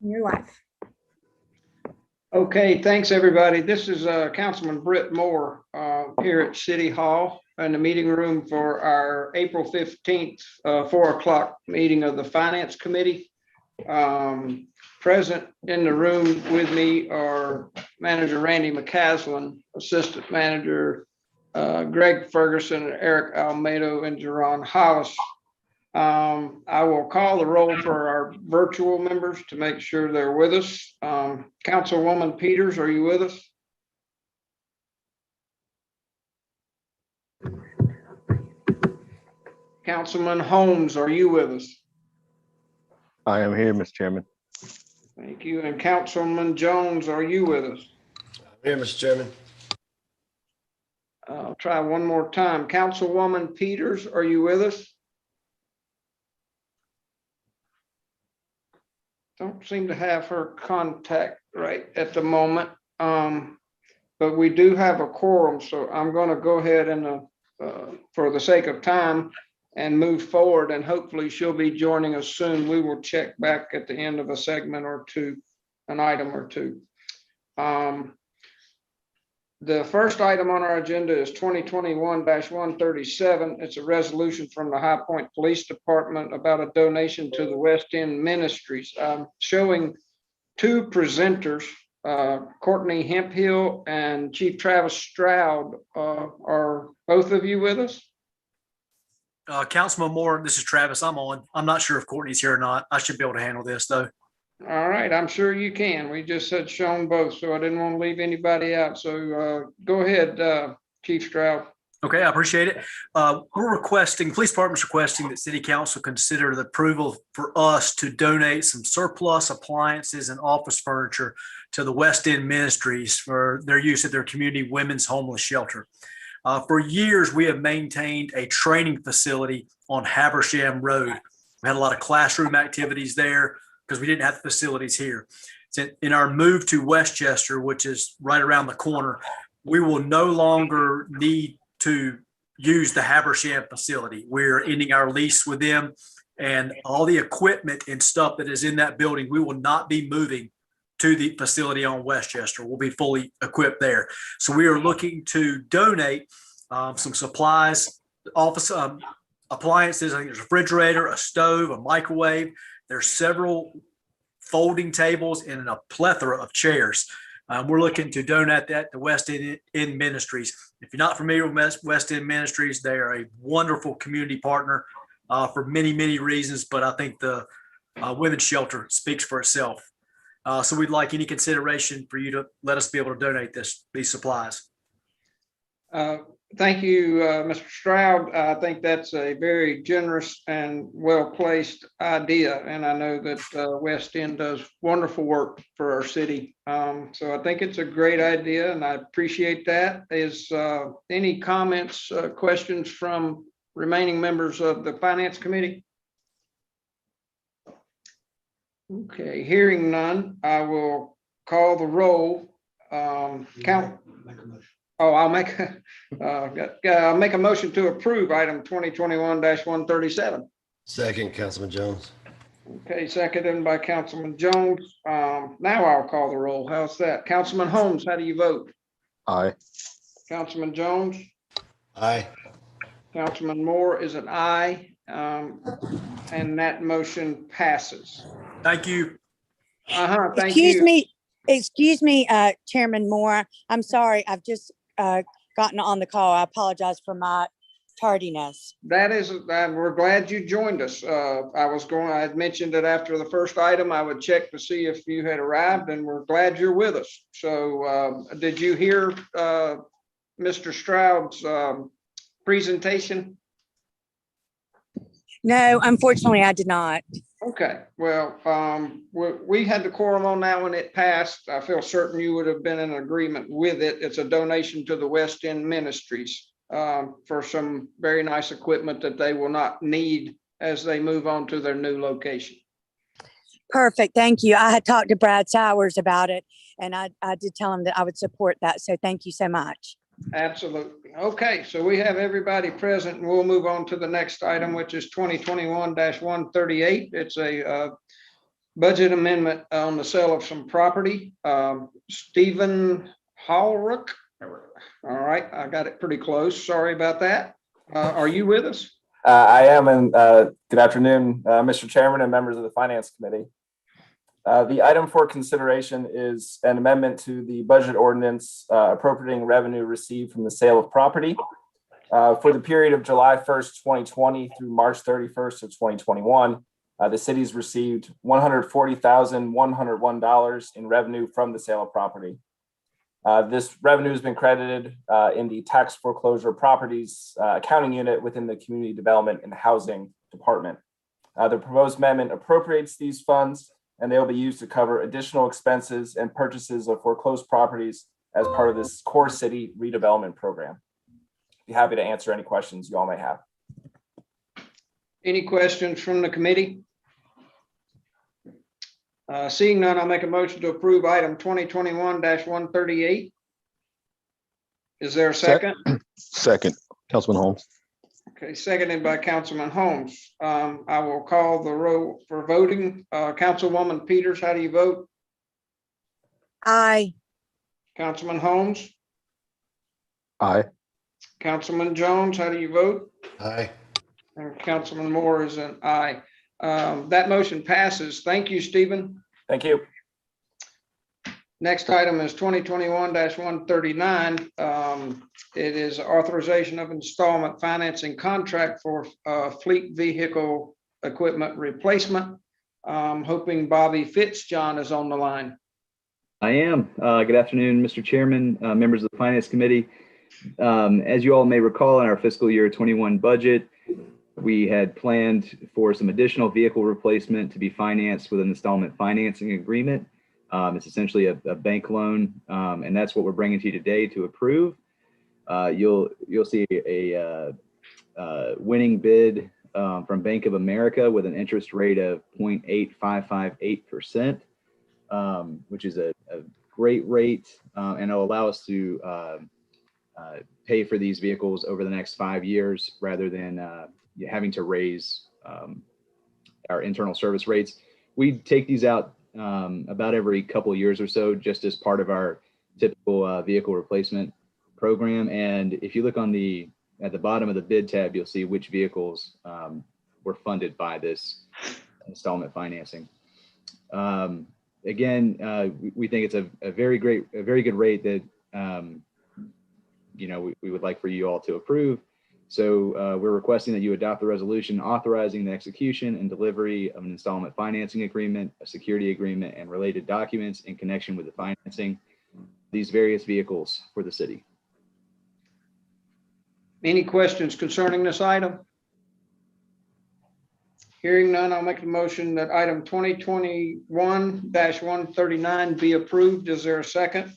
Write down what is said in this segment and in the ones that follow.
Your life. Okay, thanks, everybody. This is Councilman Britt Moore here at City Hall in the meeting room for our April 15th, 4 o'clock meeting of the Finance Committee. Present in the room with me are Manager Randy McCaslin, Assistant Manager Greg Ferguson, Eric Almedo, and Jerron Hollis. I will call the roll for our virtual members to make sure they're with us. Councilwoman Peters, are you with us? Councilman Holmes, are you with us? I am here, Mr. Chairman. Thank you. And Councilman Jones, are you with us? I'm here, Mr. Chairman. I'll try one more time. Councilwoman Peters, are you with us? Don't seem to have her contact right at the moment, but we do have a quorum, so I'm going to go ahead and, for the sake of time, and move forward, and hopefully she'll be joining us soon. We will check back at the end of a segment or two, an item or two. The first item on our agenda is 2021-137. It's a resolution from the High Point Police Department about a donation to the West End Ministries. Showing two presenters, Courtney Hemphill and Chief Travis Stroud. Are both of you with us? Councilman Moore, this is Travis. I'm on. I'm not sure if Courtney's here or not. I should be able to handle this though. All right, I'm sure you can. We just had shown both, so I didn't want to leave anybody out. So go ahead, Chief Stroud. Okay, I appreciate it. We're requesting, police department's requesting that city council consider the approval for us to donate some surplus appliances and office furniture to the West End Ministries for their use at their community women's homeless shelter. For years, we have maintained a training facility on Habersham Road. We had a lot of classroom activities there because we didn't have the facilities here. So in our move to Westchester, which is right around the corner, we will no longer need to use the Habersham facility. We're ending our lease with them, and all the equipment and stuff that is in that building, we will not be moving to the facility on Westchester. We'll be fully equipped there. So we are looking to donate some supplies, office appliances. I think there's a refrigerator, a stove, a microwave. There's several folding tables and a plethora of chairs. We're looking to donate that to West End Ministries. If you're not familiar with West End Ministries, they are a wonderful community partner for many, many reasons, but I think the women's shelter speaks for itself. So we'd like any consideration for you to let us be able to donate these supplies. Thank you, Mr. Stroud. I think that's a very generous and well-placed idea. And I know that West End does wonderful work for our city. So I think it's a great idea and I appreciate that. Is any comments, questions from remaining members of the Finance Committee? Okay, hearing none, I will call the roll. I'll make a motion to approve item 2021-137. Second, Councilman Jones. Okay, seconded by Councilman Jones. Now I'll call the roll. How's that? Councilman Holmes, how do you vote? Aye. Councilman Jones? Aye. Councilman Moore is an aye. And that motion passes. Thank you. Thank Excuse you. me, Chairman Moore. I'm sorry. I've just gotten on the call. I apologize for my tardiness. That is, we're glad you joined us. I had mentioned that after the first item, I would check to see if you had arrived, and we're glad you're with us. So did you hear Mr. Stroud's presentation? No, unfortunately, I did not. Okay, well, we had the quorum on that when it passed. I feel certain you would have been in agreement with it. It's a donation to the West End Ministries for some very nice equipment that they will not need as they move on to their new location. Perfect. Thank you. I had talked to Brad Sowers about it, and I did tell him that I would support that. So thank you so much. Absolutely. Okay, so we have everybody present, and we'll move on to the next item, which is 2021-138. It's a budget amendment on the sale of some property. Stephen Hallrook. All right, I got it pretty close. Sorry about that. Are you with us? I am, and good afternoon, Mr. Chairman and members of the Finance Committee. The item for consideration is an amendment to the budget ordinance appropriating revenue received from the sale of property. For the period of July 1st, 2020 through March 31st of 2021, the city's received $140,101 in revenue from the sale of property. This revenue has been credited in the tax foreclosure properties accounting unit within the Community Development and Housing Department. The proposed amendment appropriates these funds, and they will be used to cover additional expenses and purchases of foreclosed properties as part of this core city redevelopment program. Be happy to answer any questions you all may have. Any questions from the committee? Seeing none, I'll make a motion to approve item 2021-138. Is there a second? Second, Councilman Holmes. Okay, seconded by Councilman Holmes. I will call the roll for voting. Councilwoman Peters, how do you vote? Aye. Councilman Holmes? Aye. Councilman Jones, how do you vote? Aye. And Councilman Moore is an aye. That motion passes. Thank you, Stephen. Thank you. Next item is 2021-139. It is authorization of installment financing contract for fleet vehicle equipment replacement. Hoping Bobby Fitzjohn is on the line. I am. Good afternoon, Mr. Chairman, members of the Finance Committee. As you all may recall, in our fiscal year 21 budget, we had planned for some additional vehicle replacement to be financed with an installment financing agreement. It's essentially a bank loan, and that's what we're bringing to you today to approve. You'll see a winning bid from Bank of America with an interest rate of 0.8558%, which is a great rate, and it'll allow us to pay for these vehicles over the next 5 years rather than having to raise our internal service rates. We take these out about every couple of years or so, just as part of our typical vehicle replacement program. And if you look at the bottom of the bid tab, you'll see which vehicles were funded by this installment financing. Again, we think it's a very good rate that we would like for you all to approve. So we're requesting that you adopt the resolution authorizing the execution and delivery of an installment financing agreement, a security agreement, and related documents in connection with the financing of these various vehicles for the city. Any questions concerning this item? Hearing none, I'll make a motion that item 2021-139 be approved. Is there a second?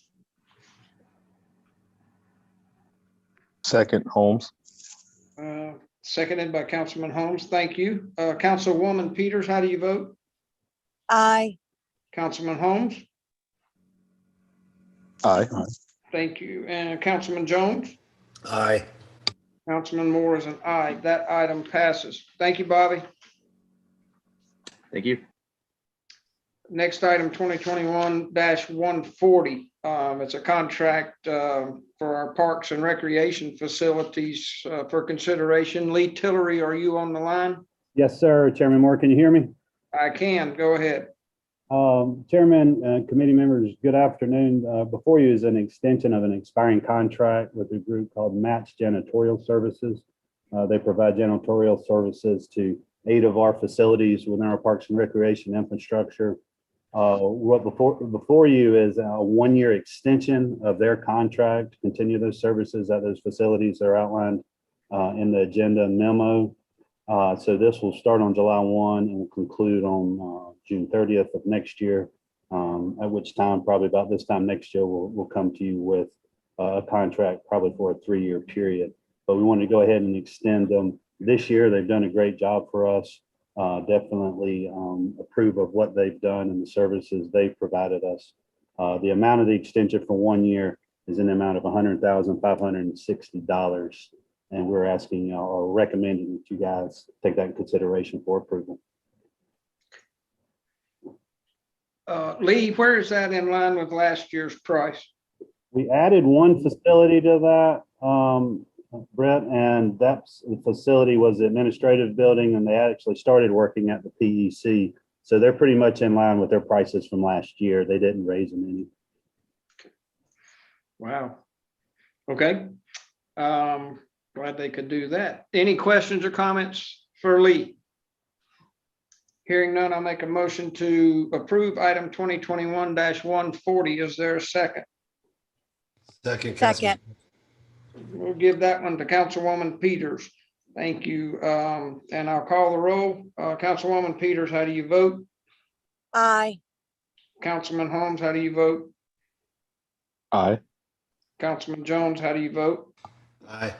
Second, Holmes. Seconded by Councilman Holmes. Thank you. Councilwoman Peters, how do you vote? Aye. Councilman Holmes? Aye. Thank you. And Councilman Jones? Aye. Councilman Moore is an aye. That item passes. Thank you, Bobby. Thank you. Next item, 2021-140. It's a contract for our parks and recreation facilities for consideration. Lee Tillery, are you on the line? Yes, sir. Chairman Moore, can you hear me? I can. Go ahead. Chairman, committee members, good afternoon. Before you is an extension of an expiring contract with a group called Match Janitorial Services. They provide janitorial services to 8 of our facilities within our parks and recreation infrastructure. What before you is a 1-year extension of their contract to continue those services at those facilities that are outlined in the agenda memo. So this will start on July 1 and will conclude on June 30th of next year, at which time, probably about this time next year, we'll come to you with a contract probably for a 3-year period. But we wanted to go ahead and extend them this year. They've done a great job for us. Definitely approve of what they've done and the services they've provided us. The amount of the extension for 1 year is in the amount of $100,560. And we're asking or recommending that you guys take that in consideration for approval. Lee, where is that in line with last year's price? We added one facility to that, Brett, and the facility was the administrative building, and they actually started working at the PEC. So they're pretty much in line with their prices from last year. They didn't raise them any. Wow. Okay. Glad they could do that. Any questions or comments for Lee? Hearing none, I'll make a motion to approve item 2021-140. Is there a second? Second. Second. We'll give that one to Councilwoman Peters. Thank you. And I'll call the roll. Councilwoman Peters, how do you vote? Aye. Councilman Holmes, how do you vote? Aye. Councilman Jones, how do you vote? Aye.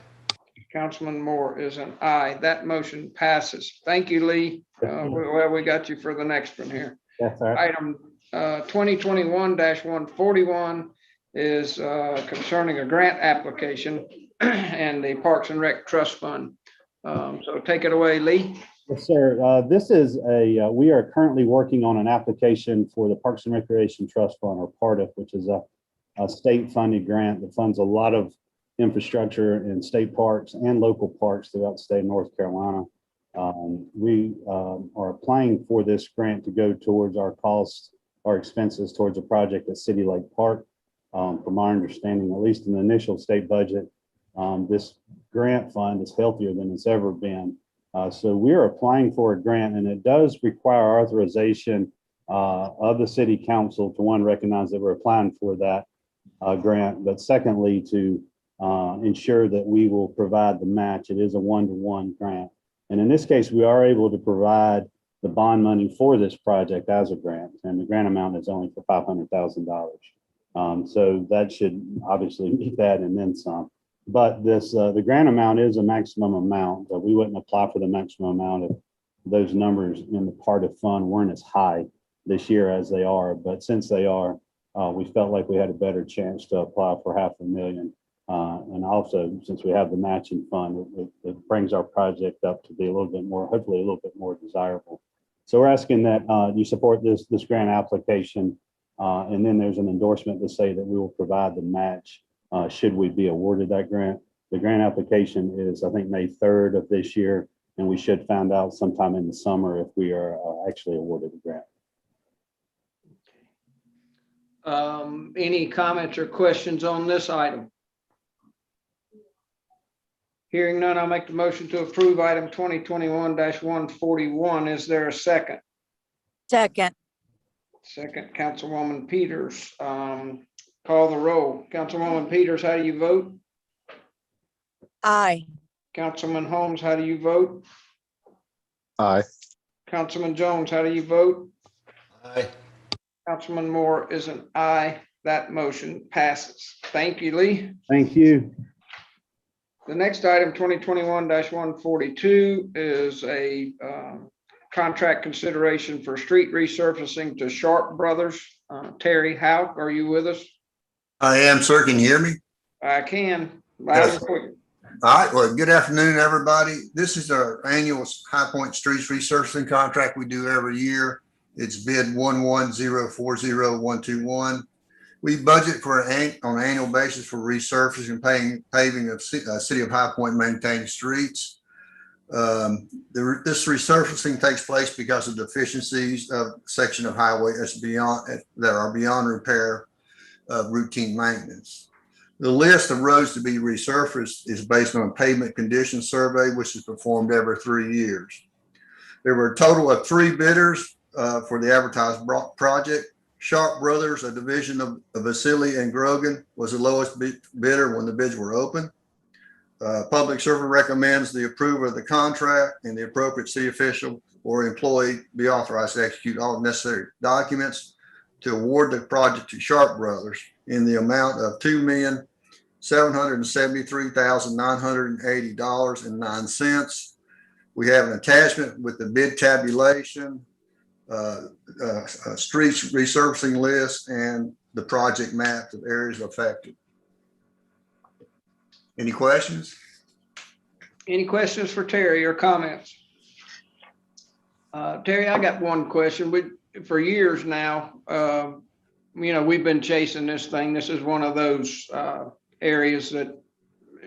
Councilman Moore is an aye. That motion passes. Thank you, Lee. Well, we got you for the next one here. Yes, sir. Item 2021-141 is concerning a grant application and the Parks and Rec Trust Fund. So take it away, Lee. Yes, sir. This is we are currently working on an application for the Parks and Recreation Trust Fund, or PARTF, which is a state funded grant that funds a lot of infrastructure in state parks and local parks throughout the state of North Carolina. We are applying for this grant to go towards our costs, our expenses towards a project at City Lake Park. From our understanding, at least in the initial state budget, this grant fund is healthier than it's ever been. So we're applying for a grant, and it does require authorization of the city council to, one, recognize that we're applying for that grant, but secondly, to ensure that we will provide the match. It is a 1-to-1 grant. And in this case, we are able to provide the bond money for this project as a grant, and the grant amount is only for $500,000. So that should obviously meet that and then some. But this the grant amount is a maximum amount, but we wouldn't apply for the maximum amount if those numbers in the PARTF fund weren't as high this year as they are. But since they are, we felt like we had a better chance to apply for $500,000. And also, since we have the matching fund, it brings our project up to be a little bit more, hopefully a little bit more desirable. So we're asking that you support this grant application. And then there's an endorsement to say that we will provide the match should we be awarded that grant. The grant application is, I think, May 3rd of this year, and we should find out sometime in the summer if we are actually awarded the grant. Any comments or questions on this item? Hearing none, I'll make the motion to approve item 2021-141. Is there a second? Second. Second, Councilwoman Peters. Call the roll. Councilwoman Peters, how do you vote? Aye. Councilman Holmes, how do you vote? Aye. Councilman Jones, how do you vote? Aye. Councilman Moore is an aye. That motion passes. Thank you, Lee. Thank you. The next item, 2021-142, is a contract consideration for street resurfacing to Sharp Brothers. Terry Houck, are you with us? I am, sir. Can you hear me? I can. Loud and clear. All right. Well, good afternoon, everybody. This is our annual High Point Streets resurfacing contract we do every year. It's bid 11040-121. We budget for on an annual basis for resurfacing and paving of City of High Point maintained streets. This resurfacing takes place because of deficiencies of section of highway that are beyond repair of routine maintenance. The list of roads to be resurfaced is based on a pavement condition survey, which is performed every 3 years. There were a total of 3 bidders for the advertised project. Sharp Brothers, a division of Vasili and Grogan, was the lowest bidder when the bids were open. Public Servant recommends the approval of the contract, and the appropriate city official or employee be authorized to execute all necessary documents to award the project to Sharp Brothers in the amount of $2,773,980.09. We have an attachment with the bid tabulation, streets resurfacing list, and the project map of areas affected. Any questions? Any questions for Terry or comments? Terry, I got one question. for years now, we've been chasing this thing. This is one of those areas that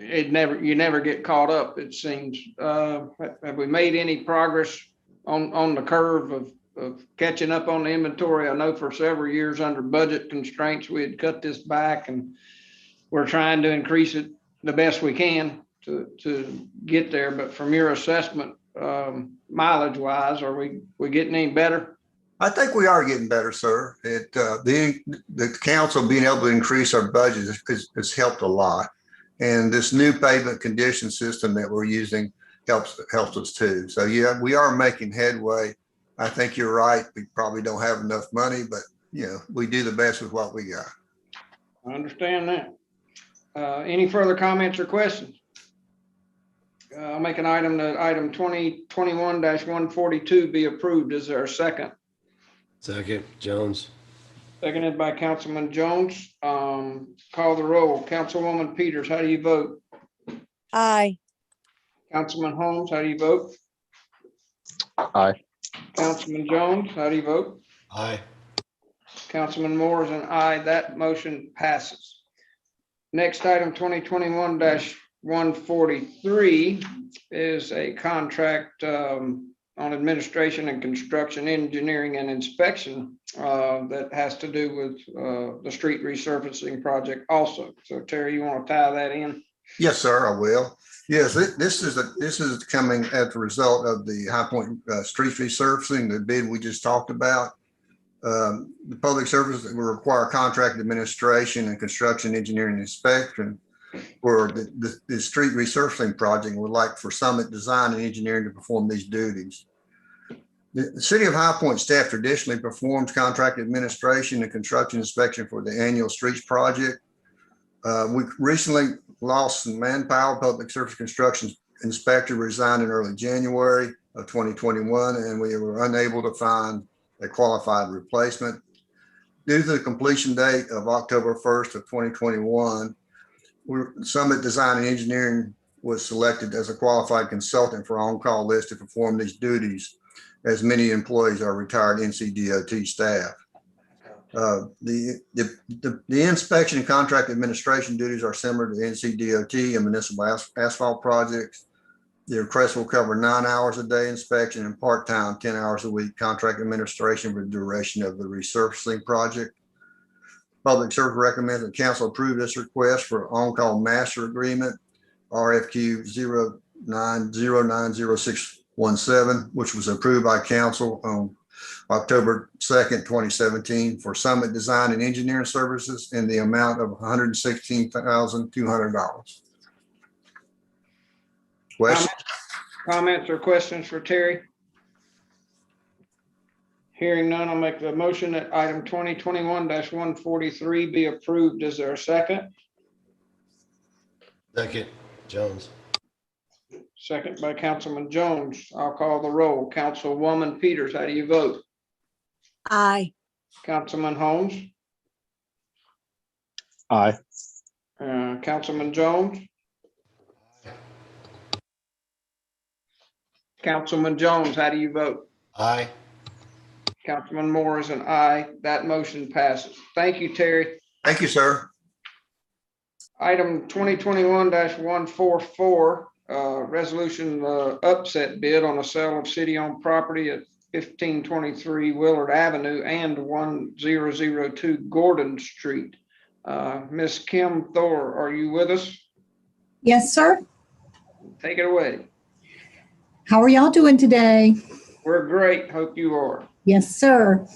you never get caught up, it seems. Have we made any progress on the curve of catching up on the inventory? I know for several years under budget constraints, we had cut this back, and we're trying to increase it the best we can to get there. But from your assessment, mileage wise, are we getting any better? I think we are getting better, sir. The council being able to increase our budget has helped a lot. And this new pavement condition system that we're using helps us too. So yeah, we are making headway. I think you're right. We probably don't have enough money, but we do the best with what we got. I understand that. Any further comments or questions? I'll make an item that item 2021-142 be approved. Is there a second? Second, Jones. Seconded by Councilman Jones. Call the roll. Councilwoman Peters, how do you vote? Aye. Councilman Holmes, how do you vote? Aye. Councilman Jones, how do you vote? Aye. Councilman Moore is an aye. That motion passes. Next item 2021-143 is a contract on administration and construction, engineering and inspection that has to do with the street resurfacing project also. So Terry, you want to tie that in? Yes, sir, I will. Yes, this is coming as a result of the High Point street resurfacing, the bid we just talked about. The public service will require contract administration and construction engineering and inspection for the street resurfacing project. Would like for Summit Design and Engineering to perform these duties. The City of High Point staff traditionally performs contract administration and construction inspection for the annual streets project. We recently lost some manpower. Public service construction inspector resigned in early January of 2021, and we were unable to find a qualified replacement. Due to the completion date of October 1st of 2021, Summit Design and Engineering was selected as a qualified consultant for on-call list to perform these duties, as many employees are retired NCDOT staff. The inspection and contract administration duties are similar to NCDOT and municipal asphalt projects. The request will cover 9 hours a day inspection and part-time 10 hours a week contract administration for the duration of the resurfacing project. Public Service recommends that council approve this request for on-call master agreement, RFQ 09090617, which was approved by council on October 2nd, 2017 for Summit Design and Engineering Services in the amount of $116,200. Questions? Comments or questions for Terry? Hearing none, I'll make the motion that item 2021-143 be approved. Is there a second? Second, Jones. Second by Councilman Jones. I'll call the roll. Councilwoman Peters, how do you vote? Aye. Councilman Holmes? Aye. Councilman Jones? Councilman Jones, how do you vote? Aye. Councilman Moore is an aye. That motion passes. Thank you, Terry. Thank you, sir. Item 2021-144, resolution upset bid on a sale of city-owned property at 1523 Willard Avenue and 1002 Gordon Street. Ms. Kim Thor, are you with us? Yes, sir. Take it away. How are y'all doing today? We're great. Hope you are. Yes, sir.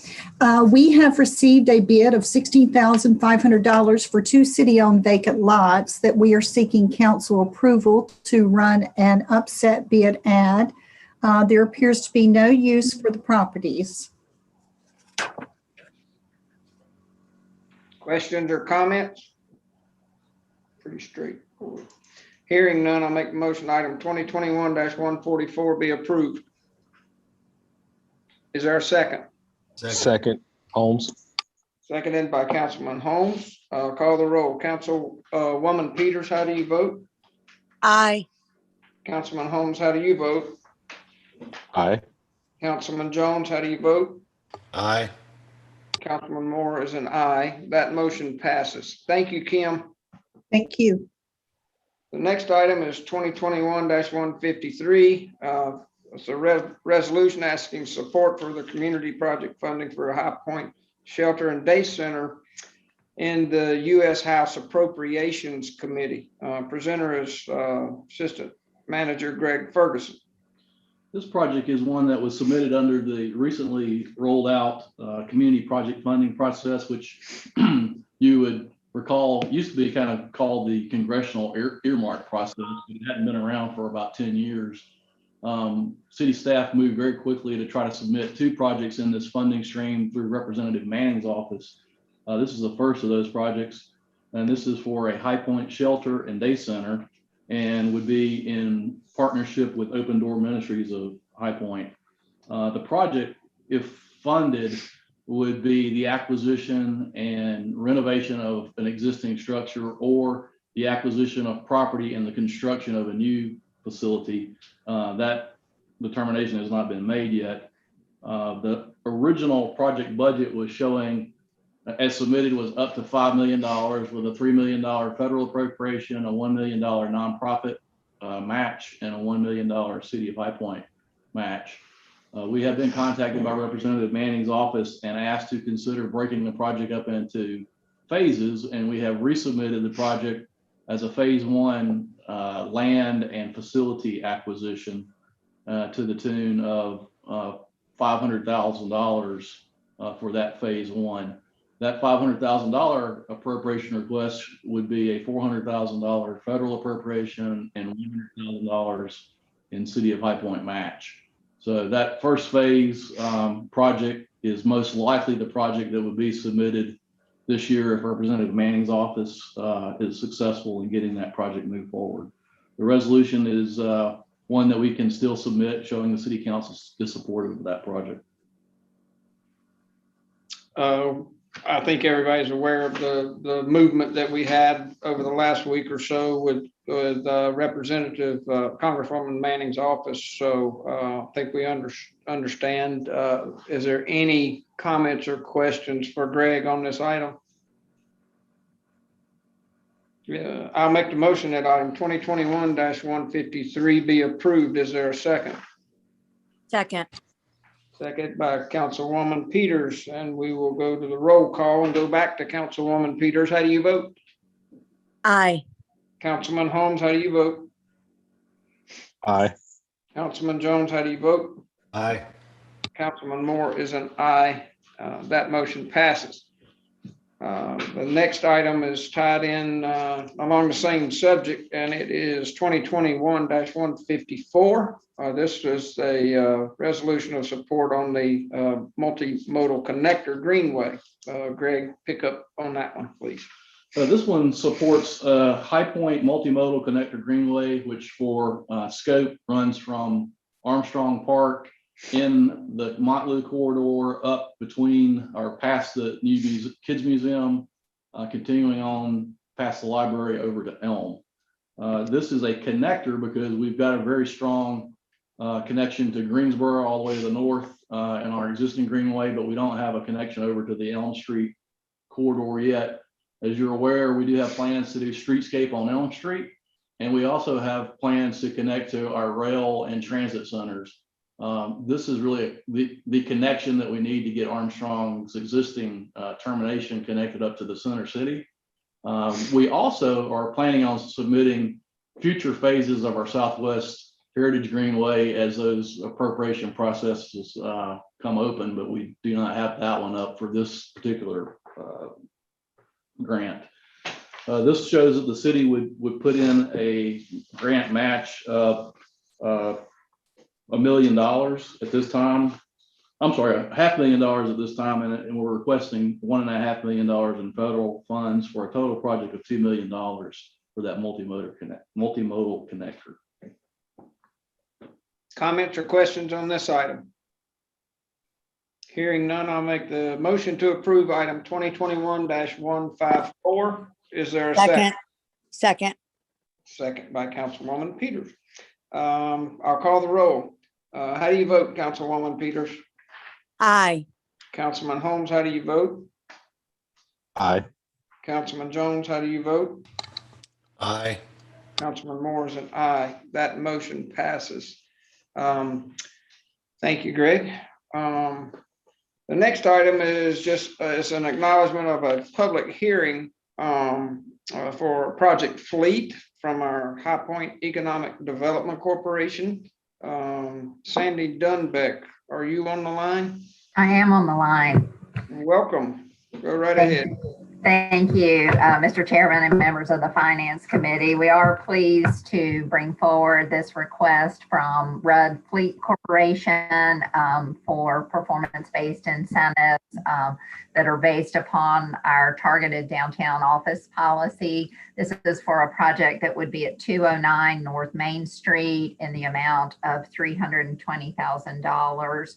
We have received a bid of $16,500 for 2 city-owned vacant lots that we are seeking council approval to run an upset bid ad. There appears to be no use for the properties. Questions or comments? Pretty straightforward. Hearing none, I'll make a motion item 2021-144 be approved. Is there a second? Second, Holmes. Seconded by Councilman Holmes. Call the roll. Councilwoman Peters, how do you vote? Aye. Councilman Holmes, how do you vote? Aye. Councilman Jones, how do you vote? Aye. Councilman Moore is an aye. That motion passes. Thank you, Kim. Thank you. The next item is 2021-153. It's a resolution asking support for the community project funding for a High Point Shelter and Day Center in the U.S. House Appropriations Committee. Presenter is Assistant Manager Greg Ferguson. This project is one that was submitted under the recently rolled out community project funding process, which you would recall used to be kind of called the congressional earmark process, but it hadn't been around for about 10 years. City staff moved very quickly to try to submit 2 projects in this funding stream through Representative Manning's office. This is the first of those projects, and this is for a High Point Shelter and Day Center, and would be in partnership with Open Door Ministries of High Point. The project, if funded, would be the acquisition and renovation of an existing structure or the acquisition of property and the construction of a new facility. That determination has not been made yet. The original project budget was showing, as submitted, was up to $5 million with a $3 million federal appropriation, a $1 million nonprofit match, and a $1 million City of High Point match. We have been contacted by Representative Manning's office and asked to consider breaking the project up into phases, and we have resubmitted the project as a phase 1 land and facility acquisition to the tune of $500,000 for that phase 1. That $500,000 appropriation request would be a $400,000 federal appropriation and $100,000 in City of High Point match. So that first phase project is most likely the project that would be submitted this year if Representative Manning's office is successful in getting that project moved forward. The resolution is one that we can still submit, showing the City Council is supportive of that project. I think everybody's aware of the movement that we had over the last week or so with Representative Congresswoman Manning's office. So I think we understand. Is there any comments or questions for Greg on this item? Yeah, I'll make the motion that item 2021-153 be approved. Is there a second? Second. Second by Councilwoman Peters, and we will go to the roll call and go back to Councilwoman Peters. How do you vote? Aye. Councilman Holmes, how do you vote? Aye. Councilman Jones, how do you vote? Aye. Councilman Moore is an aye. That motion passes. The next item is tied in along the same subject, and it is 2021-154. This is a resolution of support on the multimodal connector Greenway. Greg, pick up on that one, please. This one supports High Point Multimodal Connector Greenway, which for scope runs from Armstrong Park in the Motley corridor up between or past the new Kids Museum, continuing on past the library over to Elm. This is a connector because we've got a very strong connection to Greensboro all the way to the north in our existing Greenway, but we don't have a connection over to the Elm Street corridor yet. As you're aware, we do have plans to do streetscape on Elm Street, and we also have plans to connect to our rail and transit centers. This is really the connection that we need to get Armstrong's existing termination connected up to the center city. We also are planning on submitting future phases of our Southwest Heritage Greenway as those appropriation processes come open, but we do not have that one up for this particular grant. This shows that the city would put in a grant match of $1 million at this time. I'm sorry, $500,000 at this time, and we're requesting $1.5 million in federal funds for a total project of $2 million for that multimodal connector. Comments or questions on this item? Hearing none, I'll make the motion to approve item 2021-154. Is there a second? Second. Second by Councilwoman Peters. I'll call the roll. How do you vote, Councilwoman Peters? Aye. Councilman Holmes, how do you vote? Aye. Councilman Jones, how do you vote? Aye. Councilman Moore is an aye. That motion passes. Thank you, Greg. The next item is just is an acknowledgement of a public hearing for Project Fleet from our High Point Economic Development Corporation. Sandy Dunbeck, are you on the line? I am on the line. Welcome. Go right ahead. Thank you, Mr. Chairman and members of the Finance Committee. We are pleased to bring forward this request from Rudd Fleet Corporation for performance-based incentives that are based upon our targeted downtown office policy. This is for a project that would be at 209 North Main Street in the amount of $320,000.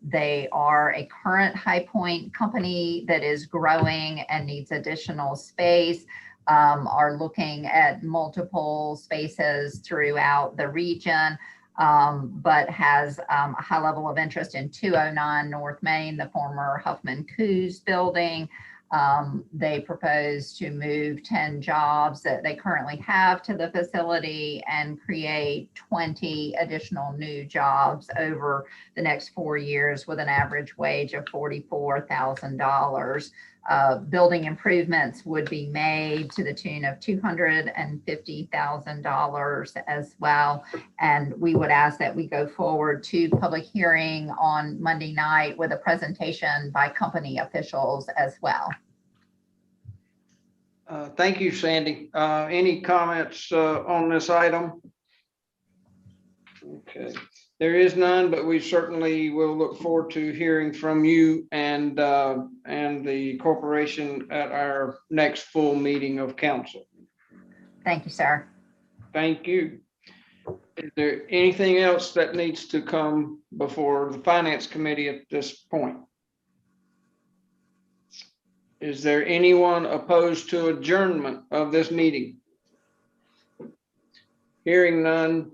They are a current High Point company that is growing and needs additional space, are looking at multiple spaces throughout the region, but has a high level of interest in 209 North Main, the former Huffman Coos building. They propose to move 10 jobs that they currently have to the facility and create 20 additional new jobs over the next 4 years with an average wage of $44,000. Building improvements would be made to the tune of $250,000 as well. And we would ask that we go forward to public hearing on Monday night with a presentation by company officials as well. Thank you, Sandy. Any comments on this item? Okay, there is none, but we certainly will look forward to hearing from you and the corporation at our next full meeting of council. Thank you, sir. Thank you. Is there anything else that needs to come before the Finance Committee at this point? Is there anyone opposed to adjournment of this meeting? Hearing none,